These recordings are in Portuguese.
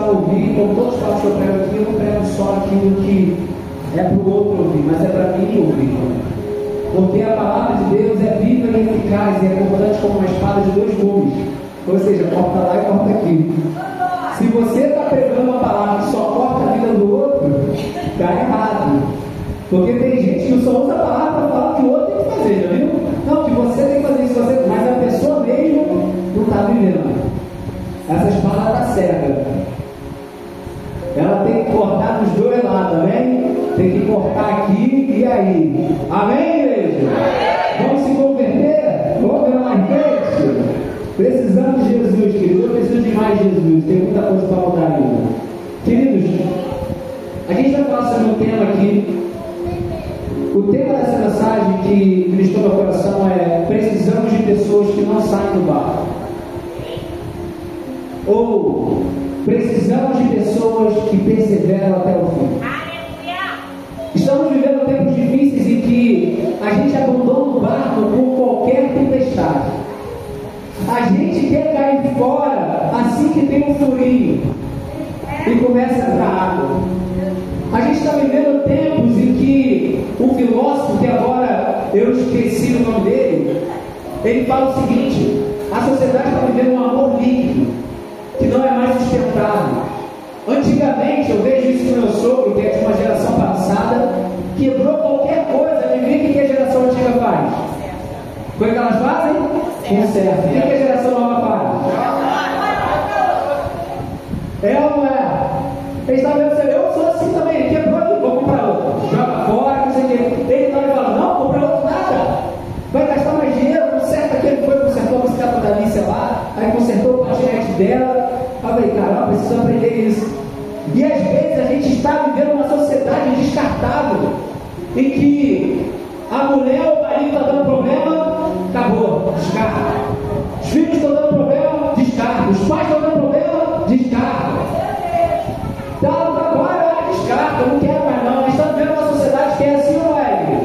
a ouvir, como todos os pastores pregam aqui, eu não prego só aquilo que é para o outro ouvir, mas é para mim ouvir. Porque a palavra de Deus é viva e eficaz e é cortante como uma espada de dois gumes. Ou seja, corta lá e corta aqui. Se você está pregando uma palavra que só corta a vida do outro, está errado. Porque tem gente que só usa a palavra para falar o que o outro tem que fazer, já viu? Não, que você tem que fazer isso, mas a pessoa mesmo não está vivendo. Essa espada está cega. Ela tem que cortar dos dois lados, amém? Tem que cortar aqui e aí. Amém, igreja? Vamos se converter? Vamos virar mais crente? Precisamos de Jesus, queridos. Eu preciso de mais Jesus. Tem muita coisa para mudar ainda. Queridos, a gente vai falar sobre um tema aqui. O tema dessa mensagem que ministrou meu coração é: precisamos de pessoas que não saem do barco. Ou precisamos de pessoas que perseveram até o fim. Estamos vivendo tempos difíceis em que a gente abandona o barco por qualquer tempestade. A gente quer cair fora assim que tem um furinho e começa a entrar água. A gente está vivendo tempos em que o filósofo, que agora eu esqueci o nome dele, ele fala o seguinte: a sociedade está vivendo um amor líquido, que não é mais sustentável. Antigamente, eu vejo isso no meu sogro, que é de uma geração passada, quebrou qualquer coisa. Adivinha o que a geração antiga faz? O que elas fazem? Conserta. O que a geração nova faz? É ou não é? Eles estão vendo, eu sou assim também, quebrou aqui, vou comprar outro. Joga fora, não sei o que. Ele está falando, não, comprar outro nada. Vai gastar mais dinheiro, conserta aquele, foi, consertou a bicicleta da Alice lá, aí consertou o patinete dela. Eu falei, caramba, preciso aprender isso. E às vezes a gente está vivendo uma sociedade descartável, em que a mulher ou o marido está dando problema, acabou, descarta. Os filhos estão dando problema, descarta. Os pais estão dando problema, descarta. Agora descarta, não quero mais não. Nós estamos vivendo uma sociedade que é assim ou não é?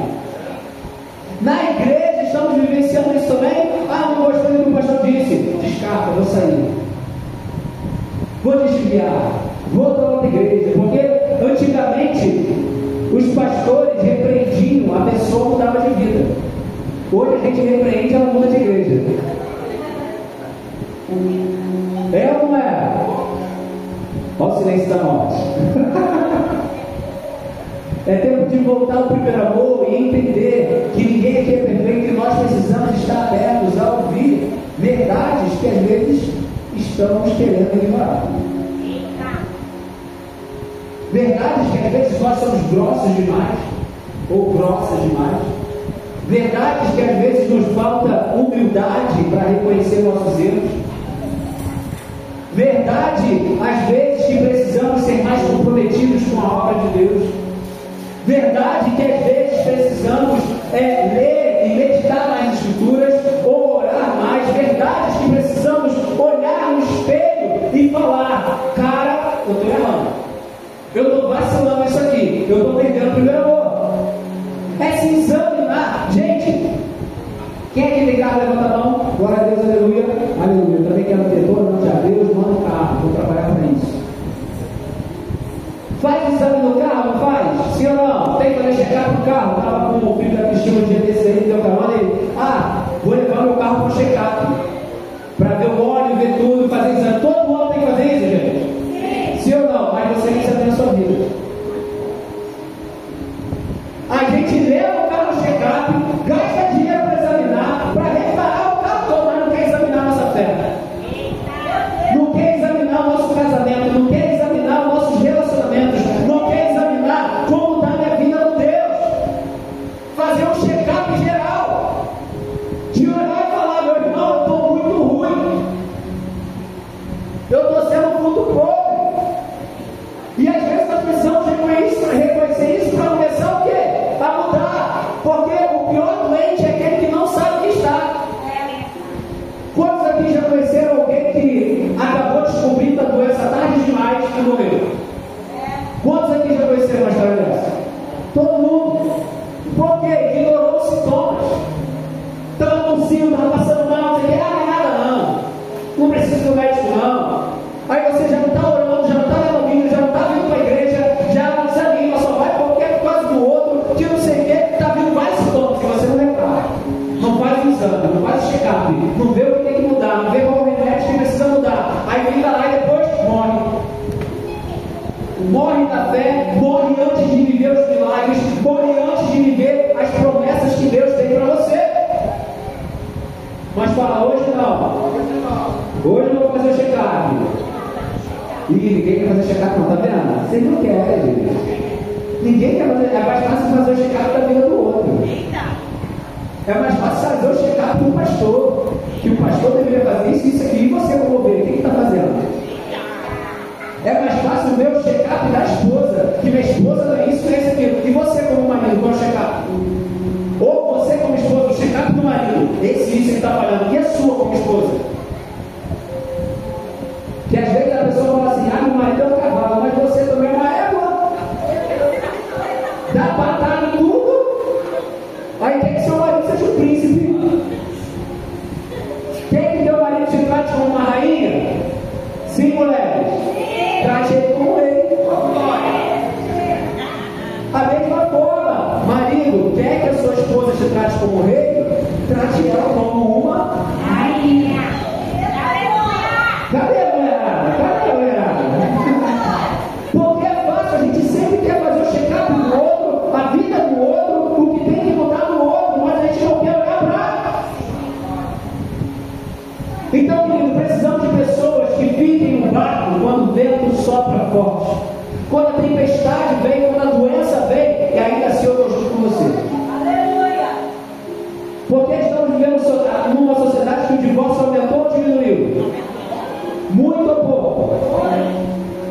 Na igreja estamos vivenciando isso também. Ah, não gostei do que o pastor disse, descarta, vou sair. Vou desviar, vou para outra igreja, porque antigamente os pastores repreendiam, a pessoa mudava de vida. Hoje a gente repreende, ela muda de igreja. É ou não é? Olha o silêncio da morte. É tempo de voltar ao primeiro amor e entender que ninguém aqui é perfeito e nós precisamos estar abertos a ouvir verdades que às vezes estamos querendo ignorar. Verdades que às vezes nós somos grossos demais ou grossas demais. Verdades que às vezes nos falta humildade para reconhecer nossos erros. Verdade, às vezes, que precisamos ser mais comprometidos com a obra de Deus. Verdade que às vezes precisamos ler e meditar nas Escrituras ou orar mais. Verdades que precisamos olhar no espelho e falar: cara, eu estou errando, eu estou vacilando isso aqui, eu estou perdendo o primeiro amor. É se examinar. Gente, quem é que tem carro? Levanta a mão. Glória a Deus, aleluia. Aleluia. Eu também quero ter todo, não, já Deus, manda um carro, vou trabalhar para isso. Faz exame no carro, não faz? Sim ou não? Tem que fazer check-up no carro. Estava com o filho da Cristina um dia desse aí, deu carona e vou levar meu carro para o check-up, para ver o óleo, ver tudo, fazer exame. Todo mundo tem que fazer isso, gente? Sim ou não? Mas você tem que saber na sua vida. A gente leva o carro no check-up, gasta dinheiro para examinar, para reparar o carro todo, mas não quer examinar a nossa fé. Não quer examinar o nosso casamento, não quer examinar os nossos relacionamentos, não quer examinar como está a minha vida com Deus. Fazer um check-up morre da fé, morre antes de viver os milagres, morre antes de viver as promessas que Deus tem para você. Mas fala, hoje não. Hoje eu vou fazer o check-up. E ninguém quer fazer check-up não, tá vendo? Vocês não querem, gente. Ninguém quer fazer, é mais fácil fazer o check-up da vida do outro. É mais fácil fazer o check-up do pastor. Que o pastor deveria fazer isso, isso aqui. E você, como ovelha, o que está fazendo? É mais fácil ver o check-up da esposa. Que minha esposa não é isso, não é isso aqui. E você, como marido, qual é o check-up? Ou você, como esposa, o check-up do marido. Esse isso que está falando. E a sua, como esposa? Que às vezes a pessoa fala assim: meu marido é um cavalo, mas você também é uma égua. Dá patada em tudo. Aí tem que ser o marido seja um príncipe. Tem que ter o marido se trate como uma rainha. Sim, mulheres. Trate ele como rei. A mesma forma, marido, quer que a sua esposa te trate como rei? Trate ela como uma rainha. Cadê a mulherada? Cadê a mulherada? Porque é fácil, a gente sempre quer fazer o check-up do outro, a vida do outro, o que tem que mudar no outro, mas a gente não quer olhar para. Então, querido, precisamos de pessoas que fiquem no barco quando o vento sopra forte, quando a tempestade vem, quando a doença vem, e ainda assim eu estou junto com você. Porque estamos vivendo numa sociedade que o divórcio aumentou ou diminuiu? Muito ou pouco?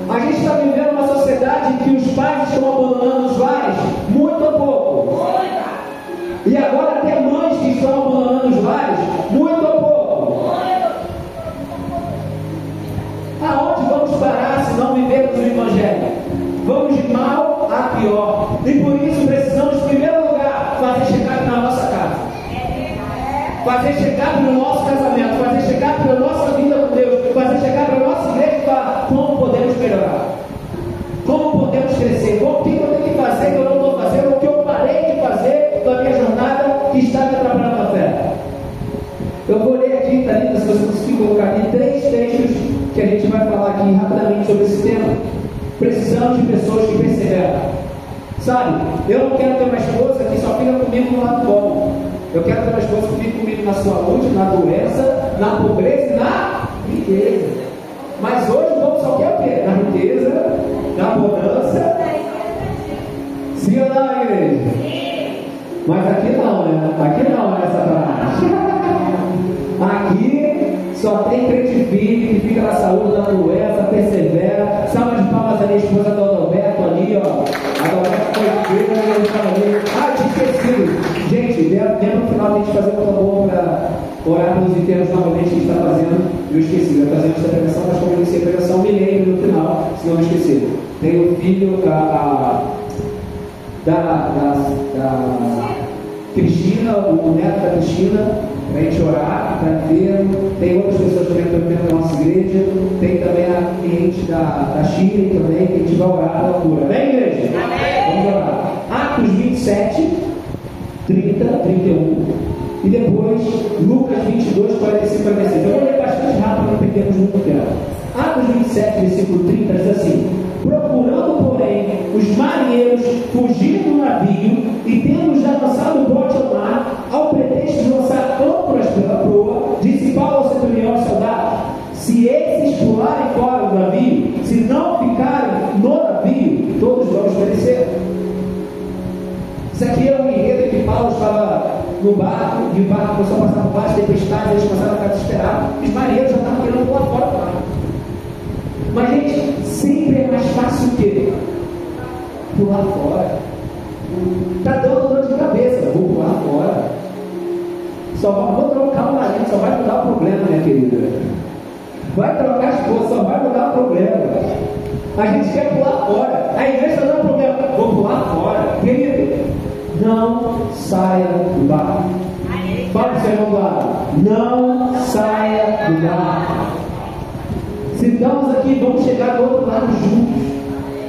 A gente está vivendo uma sociedade em que os pais estão abandonando os lares? Muito ou pouco? E agora até mães que estão abandonando os lares? Muito ou pouco? Aonde vamos parar se não vivermos o Evangelho? Vamos de mal a pior. E por isso precisamos, em primeiro lugar, fazer check-up na nossa casa. Fazer check-up no nosso casamento, fazer check-up na nossa vida com Deus, fazer check-up na nossa igreja e falar como podemos melhorar, como podemos crescer, o que eu tenho que fazer que eu não estou fazendo, o que eu parei de fazer na minha jornada que está me atrapalhando a fé. Eu vou ler aqui, Thalita, se você conseguir colocar aqui 3 textos que a gente vai falar aqui rapidamente sobre esse tema. Precisamos de pessoas que perseveram. Sabe, eu não quero ter uma esposa que só fica comigo no lado bom. Eu quero ter uma esposa que fique comigo na saúde, na doença, na pobreza e na riqueza. Mas hoje o povo só quer o quê? Na riqueza, na bonança. Sim ou não, igreja? Mas aqui não, né? Aqui não, né, Satanás? Aqui só tem crente firme que fica na saúde, na doença, persevera. Salva de palmas a minha esposa do Adalberto ali, ó. A Adalberto foi feita, ele estava ali. Ah, tinha esquecido. Gente, lembra no final a gente fazer um bom para orar pelos enterros novamente que a gente está fazendo. Eu esqueci, eu fazendo essa pregação, mas como eu disse, a pregação me lembro no final, senão eu esqueci. Tem o filho da Cristina, o neto da Cristina, para a gente orar, para ver. Tem outras pessoas também que estão da nossa igreja. Tem também a cliente da Chile também, que a gente vai orar pela cura. Amém, igreja? Amém. Vamos orar. Atos 27, 30, 31. E depois Lucas 22, 45, 46. Eu vou ler bastante rápido para não perdermos muito tempo. Atos 27, versículo 30 diz assim: procurando, porém, os marinheiros fugir do navio e tendo já lançado o bote ao mar, ao pretexto de lançar âncoras pela proa, disse Paulo ao centurião e soldado: se esses pularem fora do navio, se não ficarem no navio, todos vamos perecer. Isso aqui é um enredo que Paulo estava no barco, e o barco começou a passar por baixo, tempestades, eles começaram a ficar desesperados, os marinheiros já estavam querendo pular fora do barco. Mas, gente, sempre é mais fácil o quê? Pular fora. Está dando dor de cabeça, vou pular fora. Vou trocar o marido, só vai mudar o problema, minha querida. Vai trocar a esposa, só vai mudar o problema. A gente quer pular fora. A igreja está dando problema, vou pular fora. Querido, não saia do barco. Fala para o seu irmão do lado: não saia do barco. Se estamos aqui, vamos chegar do outro lado juntos.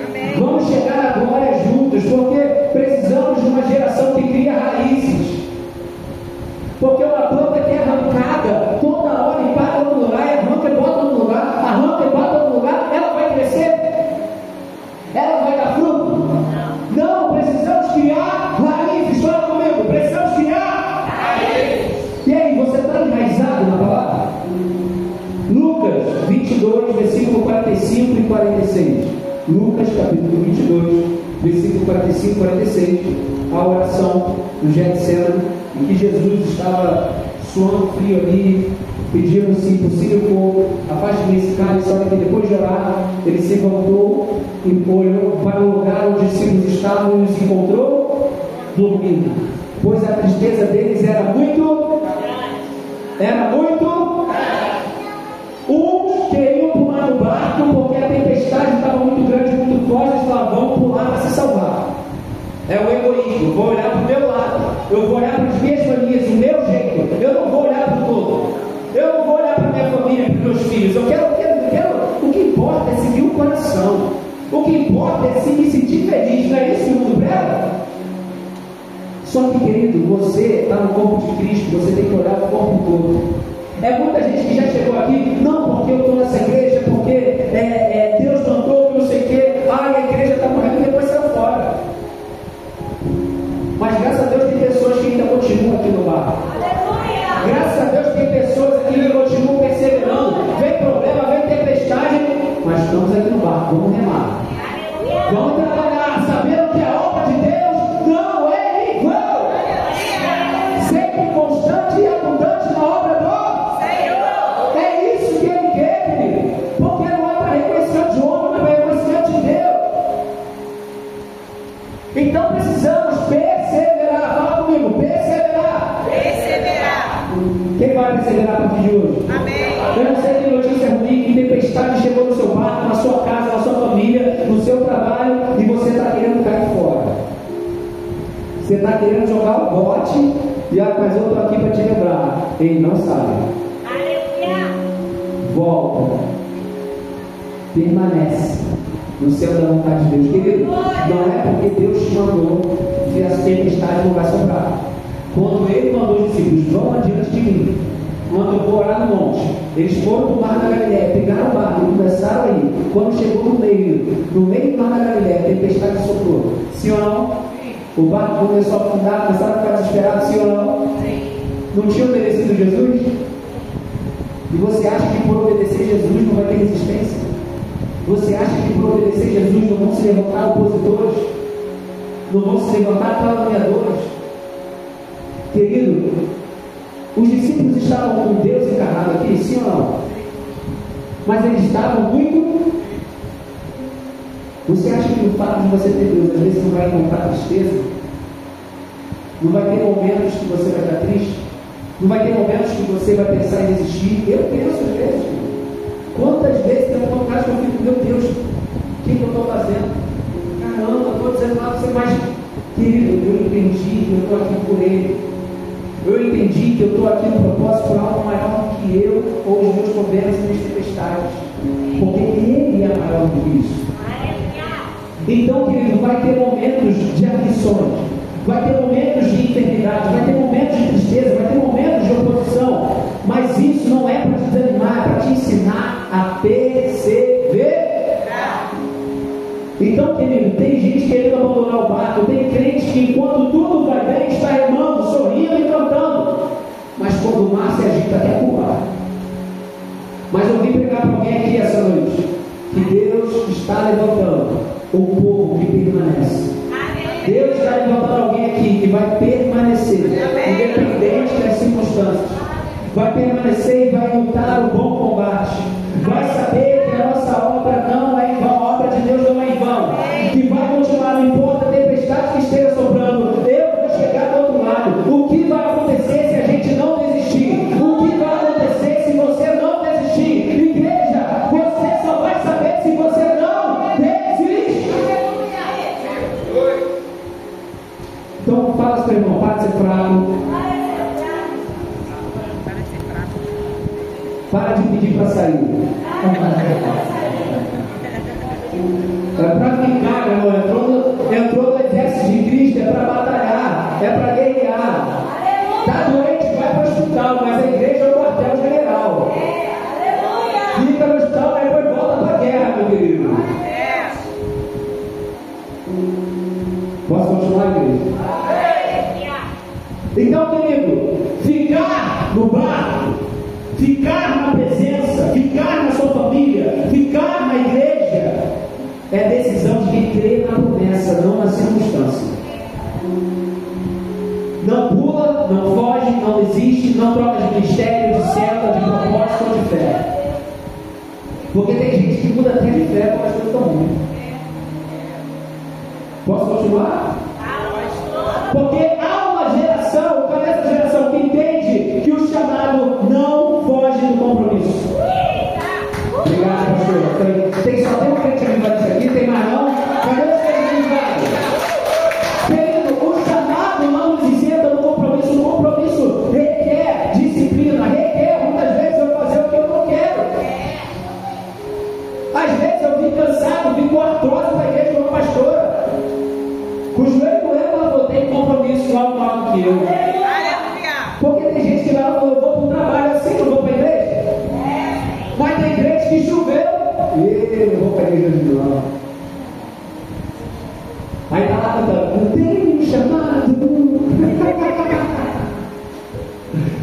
Amém. Vamos chegar à glória juntos, porque precisamos de uma geração que cria raízes. Porque uma planta que é arrancada toda hora e para no lugar, arranca e bota no lugar, arranca e bota no lugar, ela vai crescer. Ela 46. Lucas capítulo 22, versículo 45 e 46. A oração do Getsemane, em que Jesus estava suando frio ali, pedindo se impossível for, afaste-me esse cálice. Olha que depois de orar, ele se levantou e olhou para o lugar onde os discípulos estavam e os encontrou dormindo, pois a tristeza deles era muito. Uns queriam pular no barco porque a tempestade estava muito grande, muito forte, eles falavam, vamos pular para se salvar. É o egoísmo. Eu vou olhar para o meu lado, eu vou olhar para as minhas famílias, o meu jeito, eu não vou olhar para o todo, eu não vou olhar para a minha família, para os meus filhos. Eu quero. O que importa é seguir o coração, o que importa é se me sentir feliz. Não é isso que o mundo prega? Só que, querido, você está no corpo de Cristo, você tem que olhar o corpo todo. É muita gente que já chegou aqui, não, porque eu estou nessa igreja, porque Deus mandou, não sei o quê, a igreja está morrendo e depois saiu fora. Mas graças a Deus tem pessoas que ainda continuam aqui no barco. Graças a Deus tem pessoas aqui que continuam perseverando. Vem problema, vem tempestade, mas estamos aqui no barco, vamos remar. Vamos trabalhar, sabendo que a obra de Deus não é igual. Sempre constante e abundante na obra do Senhor. É isso que Ele quer, querido. Porque não é para reconhecimento de homem, não é para reconhecimento de Deus. Então precisamos perseverar. Fala comigo, perseverar. Quem vai perseverar a partir de hoje? Amém. Eu não sei que notícia ruim, que tempestade chegou no seu barco, na sua casa, na sua família, no seu trabalho, e você está querendo cair fora. Você está querendo jogar o bote, e mas eu estou aqui para te lembrar. Ele não sabe. Volta. Permanece no céu da vontade de Deus. Querido, não é porque Deus te mandou que a tempestade não vai soprar. Quando Ele mandou os discípulos, vão adiante de mim, quando eu vou orar no monte, eles foram para o mar da Galileia, pegaram o barco e começaram a ir. Quando chegou no meio do mar da Galileia, a tempestade soprou. Sim ou não? O barco começou a afundar, começaram a ficar desesperados, sim ou não? Não tinha obedecido Jesus? E você acha que por obedecer Jesus não vai ter resistência? Você acha que por obedecer Jesus não vão se levantar opositores? Não vão se levantar caluniadores? Querido, os discípulos estavam com Deus encarnado aqui, sim ou não? Mas eles estavam muito. Você acha que o fato de você ter Deus às vezes não vai encontrar tristeza? Não vai ter momentos que você vai estar triste? Não vai ter momentos que você vai pensar em desistir? Eu penso às vezes. Quantas vezes eu estou em casa e eu fico, meu Deus, o que eu estou fazendo? Caramba, eu estou dizendo lá, você mais. Querido, eu entendi que eu estou aqui por Ele. Eu entendi que eu estou aqui no propósito por algo maior do que eu ou os meus problemas e minhas tempestades. Porque Ele é maior do que isso. Então, querido, vai ter momentos de aflições, vai ter momentos de enfermidade, vai ter momentos de tristeza, vai ter momentos de oposição. Mas isso não é para te desanimar, é para te ensinar a perseverar. Então, querido, tem gente querendo abandonar o barco, tem crente que enquanto tudo vai bem, está remando, sorrindo e cantando. Mas quando o mar se agita, quer pular. Mas eu vim pregar para alguém aqui essa noite, que Deus está levantando o povo que permanece. Deus está levantando alguém aqui que vai permanecer, independente das circunstâncias. Vai permanecer e vai lutar o bom combate. Vai saber que a nossa obra não é em vão, a obra de Deus não é em vão. Que vai continuar, não importa a tempestade que esteja soprando, eu vou chegar do outro lado. O que vai acontecer se a gente não desistir? O que vai acontecer se você não desistir? Igreja, você só vai saber se você não desistir. Então fala para o seu irmão, para de ser fraco. Para de pedir para sair. É para ficar, meu irmão. Entrou no exército de Cristo, é para batalhar, é para guerrear. Está doente, vai para o hospital, mas a igreja é o quartel-general. Fica no hospital, aí depois volta para a guerra, meu querido. Posso continuar, igreja? Então, querido, ficar no barco, ficar na presença, ficar na sua família, ficar na igreja, é a decisão de quem crê na promessa, não na circunstância. Não pula, não foge, não desiste, não troca de ministério, de seta, de propósito ou de fé. Porque tem gente que muda até de fé quando as coisas estão ruins. Posso continuar? Porque há uma geração, qual é essa geração que entende que o chamado não foge do compromisso? Obrigado, pastor. Tem só tem um crente avivado aqui, tem mais não? Cadê os crentes avivados? Querido, o chamado não nos isenta do compromisso. O compromisso requer disciplina, requer muitas vezes eu fazer o que eu não quero. Às vezes eu vim cansado, vim com artrose para a igreja como pastora. Com o joelho doendo, ela falou, tem compromisso algo maior do que eu. Porque tem gente que vai lá e falou, eu vou para o trabalho assim, eu vou para a igreja. Mas tem crente que choveu, eu vou para a igreja de novo. Aí está lá cantando, eu tenho um chamado.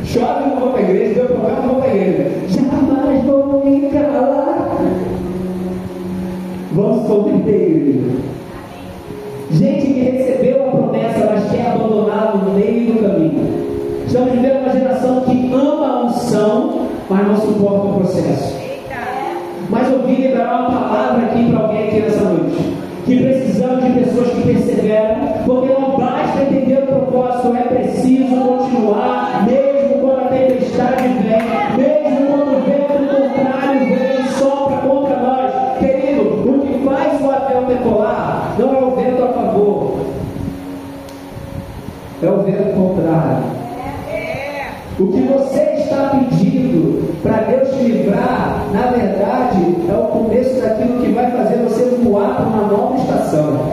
Chove, não vou para a igreja, deu problema, não vou para a igreja. Jamais vou me calar. Vamos converter, igreja. Gente que recebeu a promessa, mas quer abandoná-la no meio do caminho. Estamos vivendo uma geração que ama a unção, mas não suporta o processo. Mas eu vim liberar uma palavra aqui para alguém aqui nessa noite. Que precisamos de pessoas que perseveram, porque não basta entender o propósito, é preciso continuar, mesmo quando a tempestade vem, mesmo quando o vento contrário vem e sopra contra nós. Querido, o que faz o avião decolar não é o vento a favor, é o vento contrário. O que você está pedindo para Deus te livrar, na verdade, é o começo daquilo que vai fazer você voar para uma nova estação.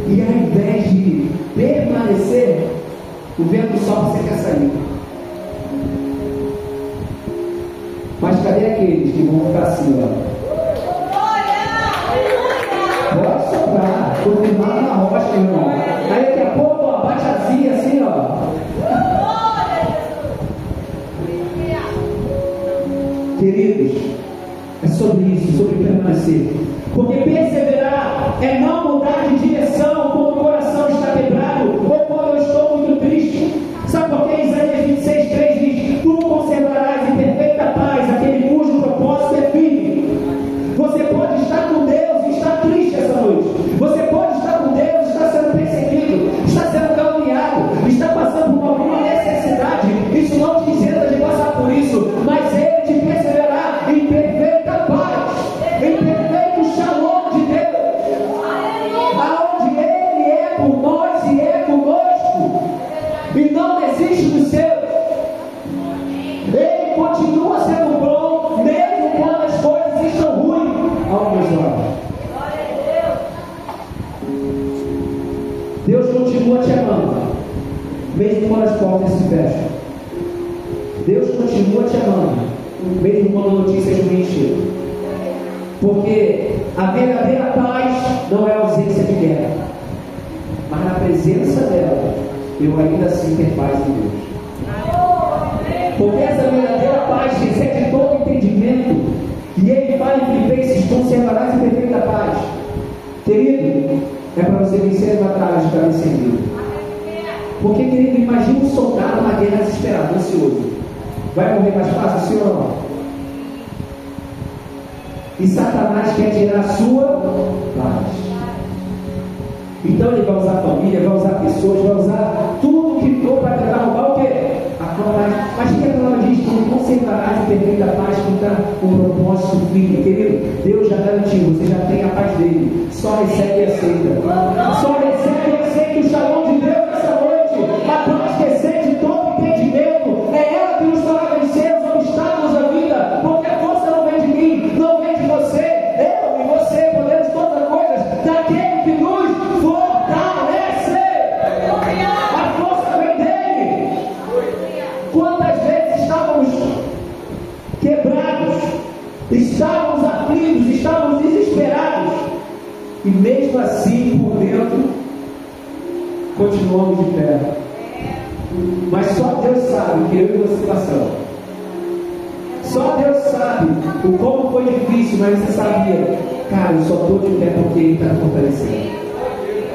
E ao invés de permanecer, o vento sopra, você quer sair. Mas cadê aqueles que vão ficar assim, ó? Pode soprar, estou firmado na rocha, meu irmão. Aí daqui a pouco, ó, bate azia assim, ó. Queridos, é sobre isso, sobre permanecer. Porque perseverar é não mudar de direção quando o coração está quebrado ou quando eu estou muito triste. Sabe por que Isaías 26:3 diz: tu conservarás em perfeita paz aquele cujo propósito é firme. Você pode estar com Deus e estar triste essa noite. Você pode estar com Deus e estar sendo perseguido, está sendo caluniado, está passando por alguma necessidade. Isso não te isenta de passar por isso, mas Ele te perseverar em perfeita paz, em perfeito shalom de Deus, aonde Ele é por nós e é conosco, e não desiste dos seus. Ele continua sendo bom, mesmo quando as coisas estão ruins aos meus olhos. Deus continua te amando, mesmo quando as portas se fecham. Deus continua te amando, mesmo quando notícias ruins chegam. Porque a verdadeira paz não é a ausência de guerra, mas na presença dela, eu ainda assim ter paz em Deus. Porque essa verdadeira paz excede todo entendimento. E Ele fala em Filipenses: conservarás em perfeita paz. Querido, é para você vencer as batalhas para vencer Deus. Porque, querido, imagina um soldado na guerra desesperado, ansioso. Vai morrer mais fácil, sim ou não? E Satanás quer tirar a sua paz. Então ele vai usar a família, vai usar pessoas, vai usar tudo que for para tentar roubar o quê? A paz. Mas o que a palavra diz? Tu conservarás em perfeita paz que está com o propósito firme. Querido, Deus já garantiu, você já tem a paz dele. Só recebe e aceita. Só recebe e aceita o shalom de Deus nessa noite. A paz que excede todo entendimento. É ela que nos fará vencer os obstáculos da vida. Porque a força não vem de mim, não vem de você. Eu e você podemos todas as coisas daquele que nos fortalece. A força vem dele. Quantas vezes estávamos quebrados, estávamos aflitos, estávamos desesperados, e mesmo assim por dentro continuamos de pé. Mas só Deus sabe o que eu e você passamos. Só Deus sabe o como foi difícil, mas você sabia, cara, eu só estou de pé porque Ele está fortalecendo.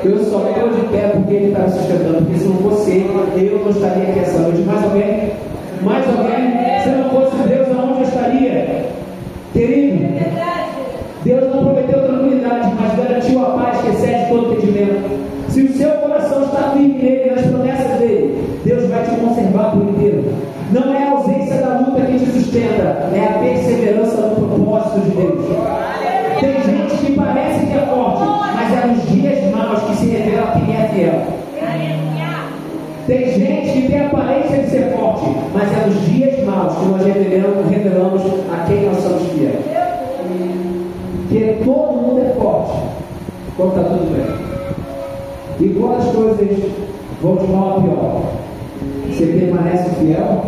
Eu só estou de pé porque Ele está me sustentando. Porque se não fosse Ele, eu não estaria aqui essa noite. Mais alguém? Mais alguém? Se não fosse Deus, aonde eu estaria? Querido, Deus não prometeu tranquilidade, mas garantiu a paz que excede todo entendimento. Se o seu coração está firme nele, nas promessas dele, Deus vai te conservar por inteiro. Não é a ausência da luta que te sustenta, é a perseverança no propósito de Deus. Tem gente que parece que é forte, mas é nos dias maus que se revela quem é fiel. Tem gente que tem a aparência de ser forte, mas é nos dias maus que nós revelamos a quem nós somos fiéis. Porque todo mundo é forte quando está tudo bem. E quando as coisas vão de mal a pior, você permanece fiel?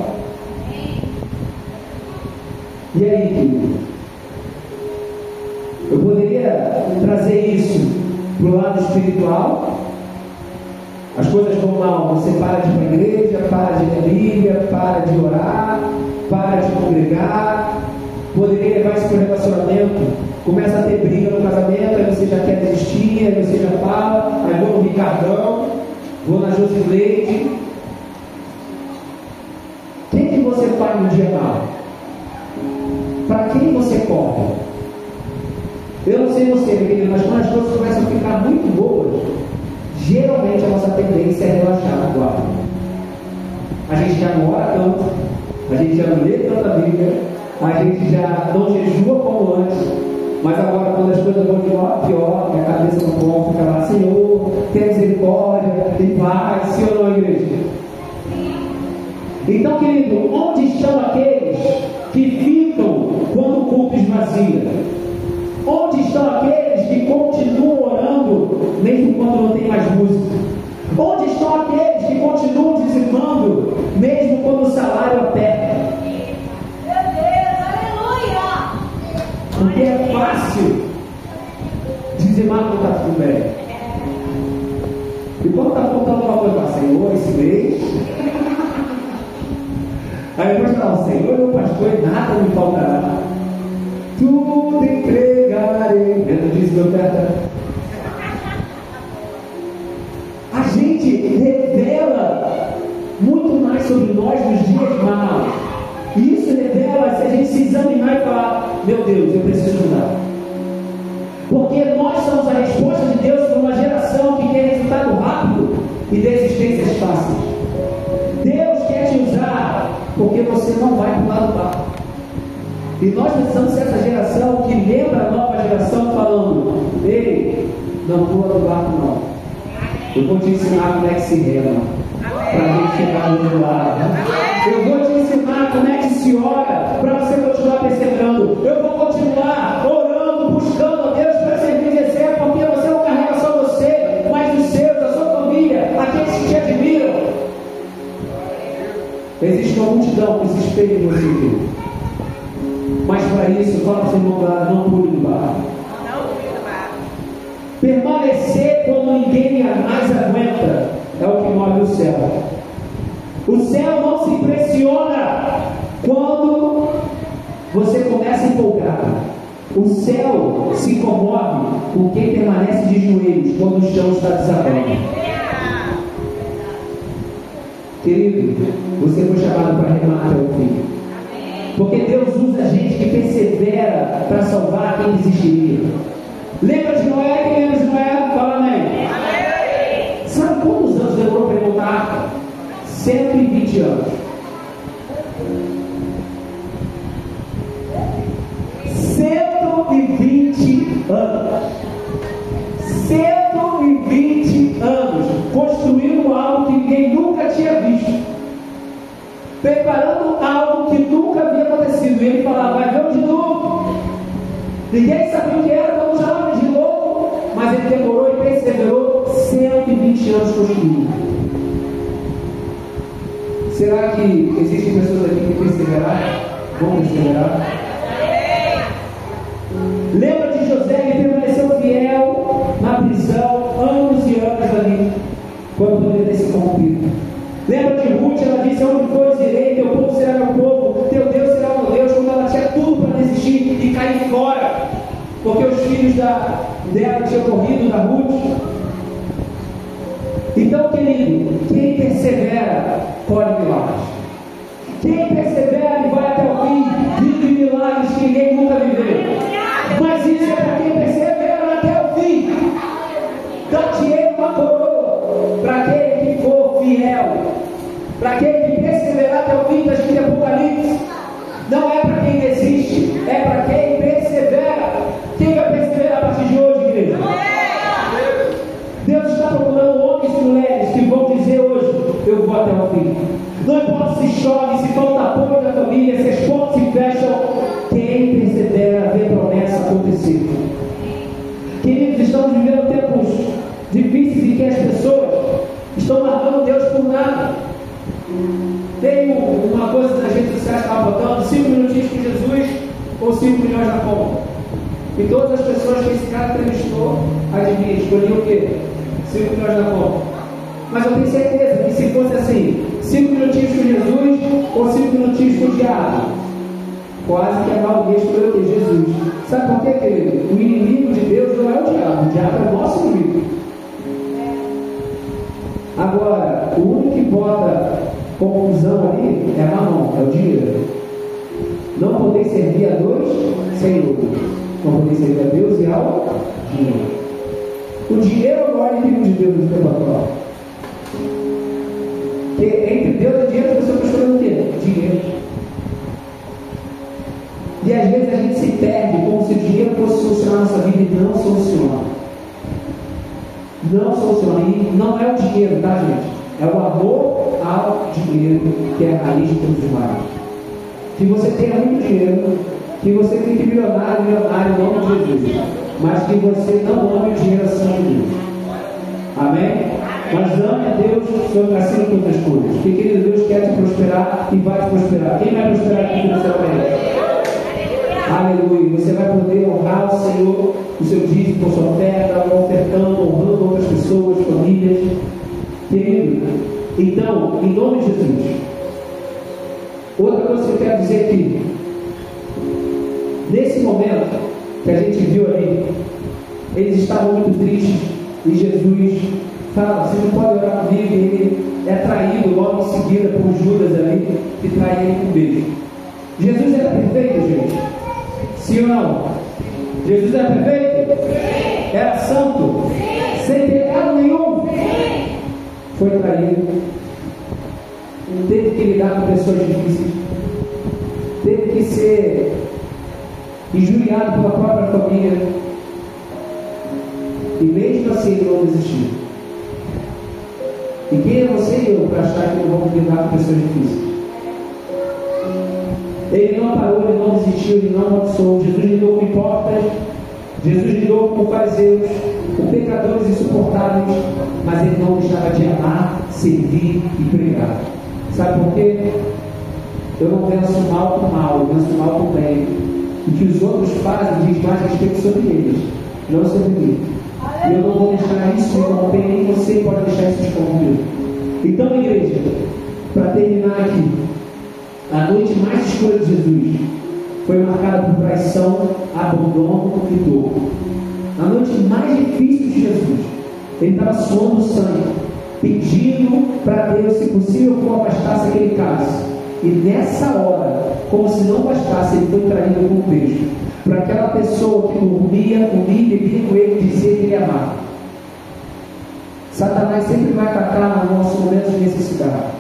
E aí, querido? Eu poderia trazer isso para o lado espiritual. As coisas vão mal, você para de ir para a igreja, para de ler a Bíblia, para de orar, para de congregar. Poderia levar isso para o relacionamento. Começa a ter briga no casamento, aí você já quer desistir, aí você já fala, aí vou no Ricardão, vou na Josileide. O que você faz no dia mal? Para quem você corre? Eu não sei você, menino, mas quando as coisas começam a ficar muito boas, geralmente a nossa tendência é relaxar no quarto. A gente já não ora tanto, a gente já não lê tanta Bíblia, a gente já não jejua como antes. Mas agora, quando as coisas vão de mal a pior, a cabeça não pode ficar lá, Senhor, tem misericórdia, tem paz, sim ou não, igreja? Então, querido, onde estão aqueles que ficam quando o culto esvazia? Onde estão aqueles que continuam orando, mesmo quando não tem mais música? Onde estão aqueles que continuam dizimando, mesmo quando o salário aperta? Porque é fácil dizimar quando está tudo bem. E quando está faltando uma coisa para Senhor esse mês, aí depois fala, Senhor, meu pastor, e nada me faltará. Tudo entregarei. Não diz meu oferta. A gente revela muito mais sobre nós nos dias maus. E isso revela se a gente se examinar e falar, meu Deus, eu preciso mudar. Porque nós somos a resposta de Deus para uma geração que quer resultado rápido e desistências fáceis. Deus quer te usar porque você não vai para o lado do barco. E nós precisamos ser essa geração que lembra a nova geração falando, ei, não pula no barco não. Eu vou te ensinar como é que se rema para a gente chegar do outro lado. Eu vou te ensinar como é que se ora para você continuar perseverando. Eu vou continuar orando, buscando a Deus para servir de exemplo, porque você não carrega só você, mas os seus, a sua família, aqueles que te admiram. Existe uma multidão que se espelha em você. Mas para isso, fala para o seu irmão lá, não pule do barco. Permanecer quando ninguém mais aguenta é o que move o céu. O céu não se impressiona quando você começa a empolgar. O céu se comove com quem permanece de joelhos quando o chão está desabando. Querido, você foi chamado para remar até o fim. Porque Deus usa gente que persevera para salvar quem desistiria. Lembra de Noé? Quem lembra de Noé? Fala amém. Sabe quantos anos demorou para montar a arca? 120 anos. 120 anos. 120 anos construindo algo que ninguém nunca tinha visto, preparando algo que nunca havia acontecido. E ele falava, vai ver de novo. Ninguém sabia o que era, vamos lá de novo. Mas ele demorou e perseverou 120 anos construindo. Será que existem pessoas aqui que perseveraram? Vão perseverar? Lembra de José, que permaneceu fiel na prisão anos e anos ali, quando poderia ter se corrompido. Lembra de Ruth, ela disse, onde fores irei, teu povo será meu povo, teu Deus será meu Deus, quando ela porque os filhos dela tinham morrido, da Ruth. Então, querido, quem persevera colhe milagres. Quem persevera e vai até o fim, vive milagres que ninguém nunca viveu. Mas isso é para quem persevera até o fim. Dar-te-ei uma coroa para aquele que for fiel, para aquele que perseverar até o fim. Está escrito em Apocalipse. Não é para quem desiste, é para quem persevera. Quem vai perseverar a partir de hoje, igreja? Deus está procurando homens e mulheres que vão dizer hoje: eu vou até o fim. Não importa se chove, se falta apoio da família, se as portas se fecham, quem persevera vê a promessa acontecer. Queridos, estamos vivendo tempos difíceis em que as pessoas estão largando Deus por nada. Tem uma coisa nas redes sociais que estava botando: 5 minutinhos com Jesus ou 5 milhões na conta. E todas as pessoas que esse cara entrevistou, adivinha, escolhiam o quê? 5 milhões na conta. Mas eu tenho certeza que se fosse assim, 5 minutinhos com Jesus ou 5 minutinhos com o diabo, quase que a maioria escolheu o quê? Jesus. Sabe por quê, querido? O inimigo de Deus não é o diabo é o nosso inimigo. Agora, o único que bota confusão ali é Mamon, é o dinheiro. Não poder servir a dois senhores. Não poder servir a Deus e ao dinheiro. O dinheiro é o maior inimigo de Deus no tempo atual. Porque entre Deus e dinheiro, as pessoas estão escolhendo o quê? Dinheiro. E às vezes a gente se perde como se o dinheiro fosse solucionar a nossa vida, e não soluciona. Não soluciona. E não é o dinheiro, tá, gente? É o amor ao dinheiro que é a raiz de todos os males. Que você tenha muito dinheiro, que você fique milionário em nome de Jesus, mas que você não ame o dinheiro acima de Deus. Amém? Mas ame a Deus sobre acima de todas as coisas. Porque, querido, Deus quer te prosperar e vai te prosperar. Quem vai prosperar aqui financeiramente? Aleluia. Você vai poder honrar o Senhor, o seu dízimo, por sua oferta, ofertando, honrando outras pessoas, famílias. Querido, então, em nome de Jesus, outra coisa que eu quero dizer aqui, nesse momento que a gente viu ali, eles estavam muito tristes e Jesus fala: você não pode orar comigo. E ele é traído logo em seguida por Judas ali, que trai ele com um beijo. Jesus era perfeito, gente? Sim ou não? Jesus era perfeito? Sim. Era santo? Sim. Sem pecado nenhum? Sim. Foi traído, teve que lidar com pessoas difíceis, teve que ser injuriado pela própria família, e mesmo assim ele não desistiu. E quem é você e eu para achar que não vamos lidar com pessoas difíceis? Ele não parou, ele não desistiu, ele não amaldiçoou. Jesus lidou com hipócritas, Jesus lidou com fariseus, com pecadores insuportáveis, mas ele não deixava de amar, servir e pregar. Sabe por quê? Eu não venço mal com mal, eu venço mal com bem. O que os outros fazem diz mais respeito sobre eles, não sobre mim. E eu não vou deixar isso me corromper, nem você pode deixar isso me corromper. Então, igreja, para terminar aqui, a noite mais escura de Jesus foi marcada por traição, abandono e dor. A noite mais difícil de Jesus, ele estava suando sangue, pedindo para Deus, se possível, que afastasse aquele cálice. E nessa hora, como se não bastasse, ele foi traído com um beijo. Para aquela pessoa que dormia, comia e bebia com ele, dizia que ele amava. Satanás sempre vai atacar no nosso momento de necessidade.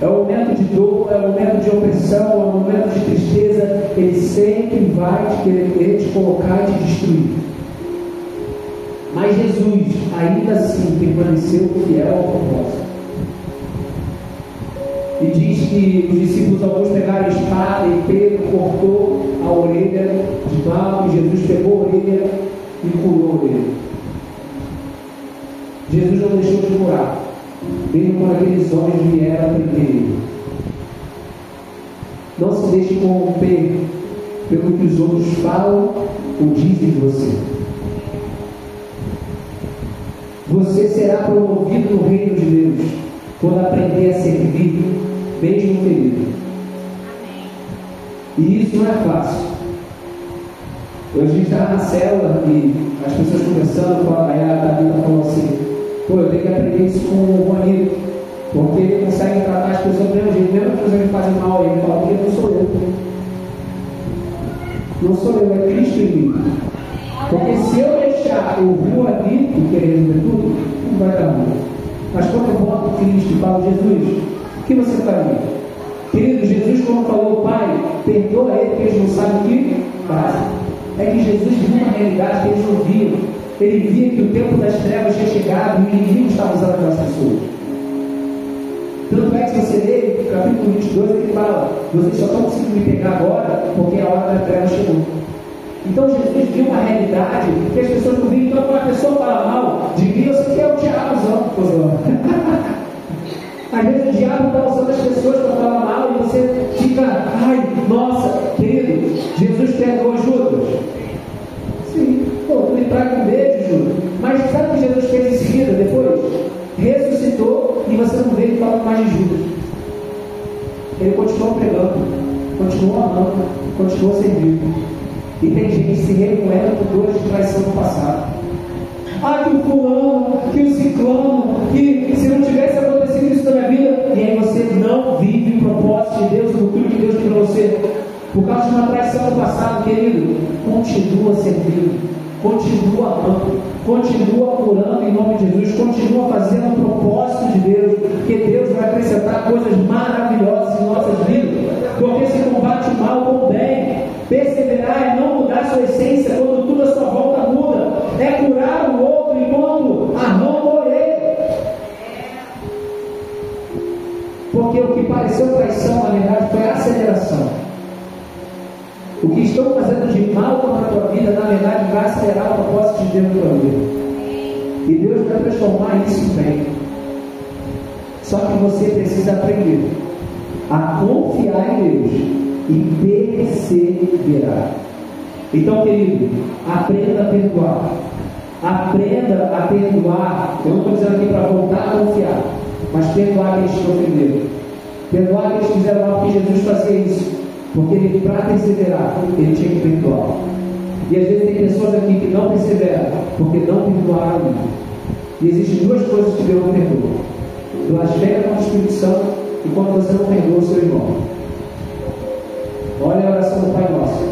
É o momento de dor, é o momento de opressão, é o momento de tristeza. Ele sempre vai te querer te colocar e te destruir. Mas Jesus, ainda assim, permaneceu fiel ao propósito. E diz que os discípulos, alguns pegaram a espada e Pedro cortou a orelha de Malco, e Jesus pegou a orelha e curou a orelha. Jesus não deixou de curar, mesmo quando aqueles homens vieram prender ele. Não se deixe corromper pelo que os outros falam ou dizem de você. Você será promovido no reino de Deus quando aprender a servir, mesmo ferido. E isso não é fácil. Hoje a gente estava na célula e as pessoas conversando, aí a Thalita falou assim, pô, eu tenho que aprender isso com o Juanito, porque ele consegue tratar as pessoas do mesmo jeito, mesmo que as pessoas me fazem mal, ele fala, porque não sou eu. Não sou eu, é Cristo em mim. Porque se eu deixar o Juanito querer resolver tudo, não vai dar bom. Mas quando eu boto Cristo e falo, Jesus, o que você faria? Querido, Jesus, como falou, Pai, perdoa ele, porque eles não sabem o que fazem. É que Jesus viu uma realidade que eles não viam. Ele via que o tempo das trevas tinha chegado e o inimigo estava usando aquelas pessoas. Tanto é que se você lê o capítulo 22, ele fala, vocês só estão conseguindo me pegar agora porque a hora da treva chegou. Então Jesus viu uma realidade que as pessoas não viam. Então quando a pessoa fala mal de mim, eu sei que é o diabo usando. Às vezes o diabo está usando as pessoas para falar mal e você fica, ai, nossa, querido, Jesus perdoou Judas. Sim, pô, tu me traga um beijo, Judas. Mas sabe o que Jesus fez em seguida, depois? Ressuscitou e você não vê ele falando mais de Judas. Ele continuou pregando, continuou amando, continuou servindo. E tem gente se remoendo por dores de traição do passado. Ah, que o fulano, que o ciclano, que se não tivesse acontecido isso na minha vida, e aí você não vive o propósito de Deus, o futuro que Deus tem para você, por causa de uma traição do passado, querido. Continua servindo, continua amando, continua curando em nome de Jesus, continua fazendo o propósito de Deus, porque Deus vai acrescentar coisas maravilhosas em nossas vidas, porque se combate o mal com o bem. Perseverar é não mudar sua essência quando tudo à sua volta muda, é curar o outro enquanto arrancou ele. Porque o que pareceu traição, na verdade, foi aceleração. O que estão fazendo de mal contra a tua vida, na verdade, vai acelerar o propósito de Deus na tua vida. E Deus vai transformar isso em bem. Só que você precisa aprender a confiar em Deus e perseverar. Então, querido, aprenda a perdoar. Aprenda a perdoar. Eu não estou dizendo aqui para voltar a confiar, mas perdoar aqueles que te ofenderam. Perdoar aqueles que fizeram mal, porque Jesus fazia isso. Porque ele, para perseverar, ele tinha que perdoar. E às vezes tem pessoas aqui que não perseveram, porque não perdoaram ainda. E existem duas coisas que Deus não perdoa: blasfêmia contra o Espírito Santo e quando você não perdoa o seu irmão. Olha a oração do Pai Nosso: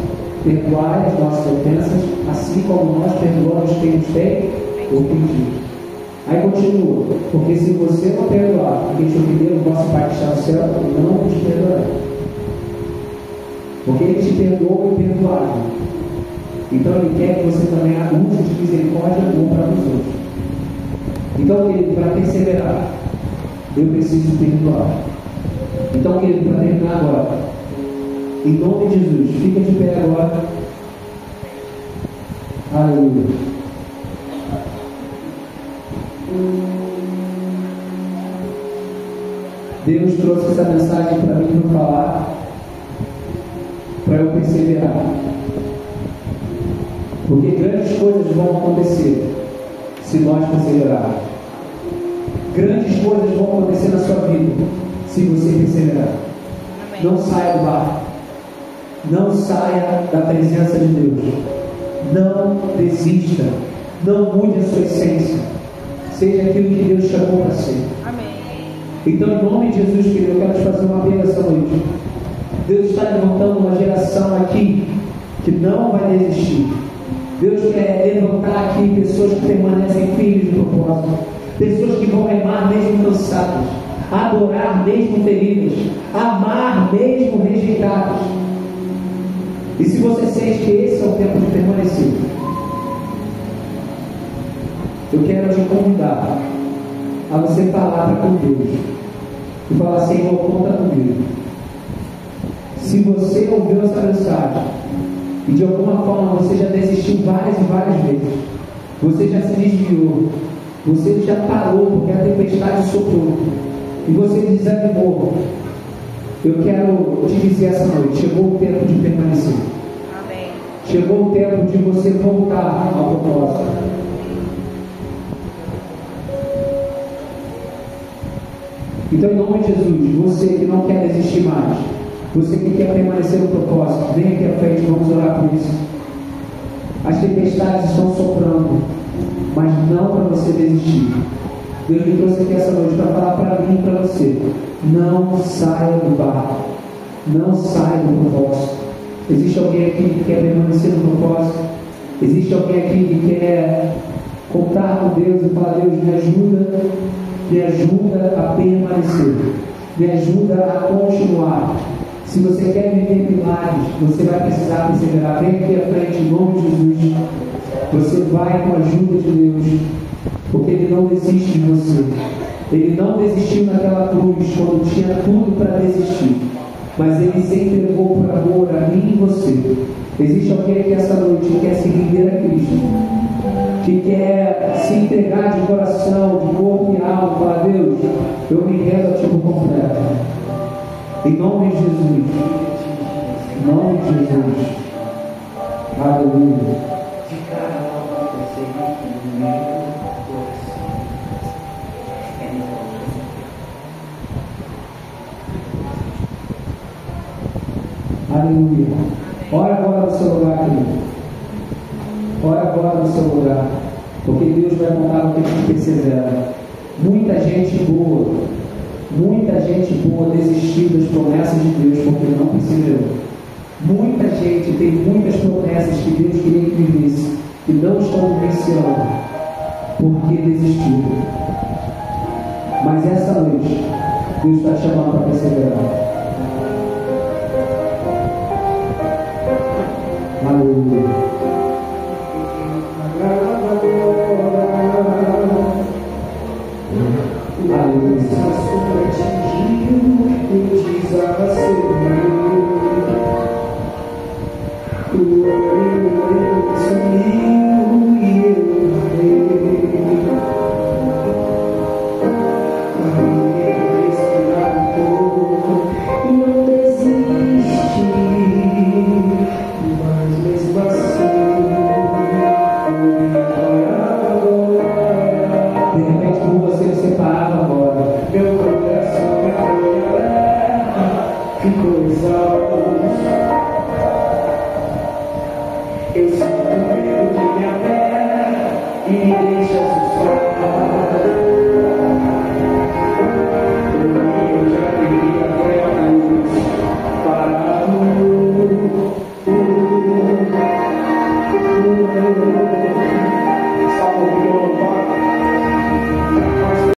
perdoai as nossas ofensas, assim como nós perdoamos quem nos tem ofendido. Aí continua: porque se você não perdoar quem te ofendeu, o nosso Pai que está no céu não te perdoará. Porque Ele te perdoou e perdoado. Então Ele quer que você também use de misericórdia e amor para os outros. Então, querido, para perseverar, eu preciso perdoar. Então, querido, para terminar agora, em nome de Jesus, fica de pé agora. Aleluia. Deus trouxe essa mensagem para mim para falar, para eu perseverar. Porque grandes coisas vão acontecer se nós perseverarmos. Grandes coisas vão acontecer na sua vida se você perseverar. Amém. Não saia do barco. Não saia da presença de Deus. Não desista. Não mude a sua essência. Seja aquilo que Deus chamou para ser. Amém. Então, em nome de Jesus, querido, eu quero te fazer uma apelo essa noite. Deus está levantando uma geração aqui que não vai desistir. Deus quer levantar aqui pessoas que permanecem firmes no propósito. Pessoas que vão remar mesmo cansadas, adorar mesmo feridas, amar mesmo rejeitados. E se você sente que esse é o tempo de permanecer, eu quero te convidar a você falar com Deus e falar: Senhor, conta comigo. Se você ouviu essa mensagem e de alguma forma você já desistiu várias e várias vezes, você já se desviou, você já parou porque a tempestade soprou e você desanimou, eu quero te dizer essa noite: chegou o tempo de permanecer. Amém. Chegou o tempo de você voltar ao propósito. Então, em nome de Jesus, você que não quer desistir mais, você que quer permanecer no propósito, vem aqui à frente, vamos orar por isso. As tempestades estão soprando, mas não para você desistir. Deus me trouxe aqui essa noite para falar para mim e para você: não saia do barco, não saia do propósito. Existe alguém aqui que quer permanecer no propósito? Existe alguém aqui que quer contar com Deus e falar: Deus, me ajuda a permanecer, me ajuda a continuar. Se você quer viver milagres, você vai precisar perseverar. Vem aqui à frente em nome de Jesus. Você vai com a ajuda de Deus, porque Ele não desiste de você. Ele não desistiu naquela cruz quando tinha tudo para desistir, mas Ele se entregou por amor a mim e você. Existe alguém aqui essa noite que quer se render a Cristo, que quer se entregar de coração, de corpo e alma, falar: Deus, eu me rendo a Ti por completo. Em nome de Jesus. Em nome de Jesus. Aleluia. Aleluia. Ora agora no seu lugar, querido. Ora agora no seu lugar. Porque Deus vai montar o que a gente persevera. Muita gente boa desistiu das promessas de Deus porque não perseverou. Muita gente tem muitas promessas que Deus queria que vivesse e não estão vivenciando porque desistiu. Mas essa noite Deus está te chamando para perseverar. Aleluia. Eu sinto medo de me aberta e me deixa assustar.